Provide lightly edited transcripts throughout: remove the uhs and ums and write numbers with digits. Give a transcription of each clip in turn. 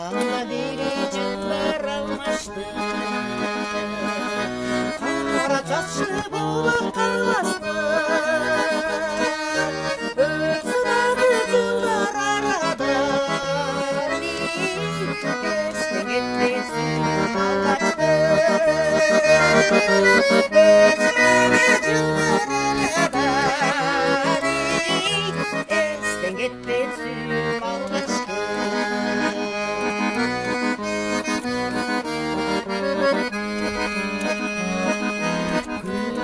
Anda biricikler almıştı, kara çarşı bulur kalmazdı. Özleri yıllar aradı, geçti gitti suyuna kaçtı. Özleri yıllar aradı, geçti gitti suyuna kaçtı.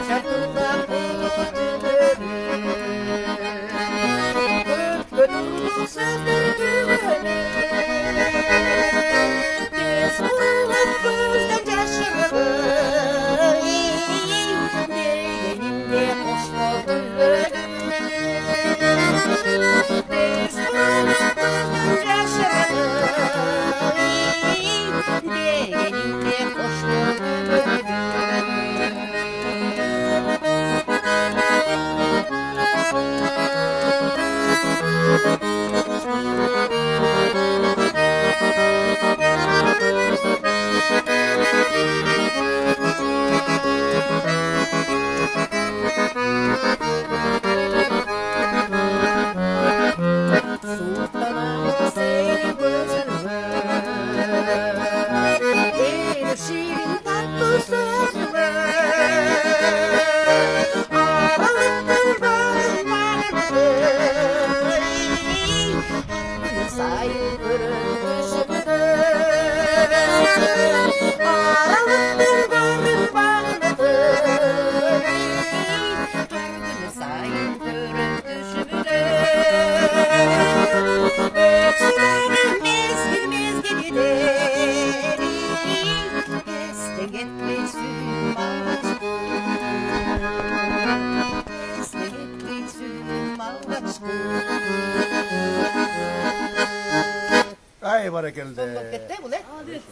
Çapında bulutları, öpüdür sözleri güveni. Biz bulanıp gözden yaşarı, değeninle hoş bulduk. Biz bulanıp gözden yaşarı, değeninle hoş bulduk. Sultanım seni gözüme, şirin tatlı sözüme, ağlattın bağrım bağrımı, sayıldırın düşümü. Ağlattın bağrım bağrımı, sayıldırın düşümü. Öksürürüm mezgil mezgil giderim, estek etmesin ağaçtı, estek etmesin ağaçtı. Ay barakelde. Son vakette bu ne?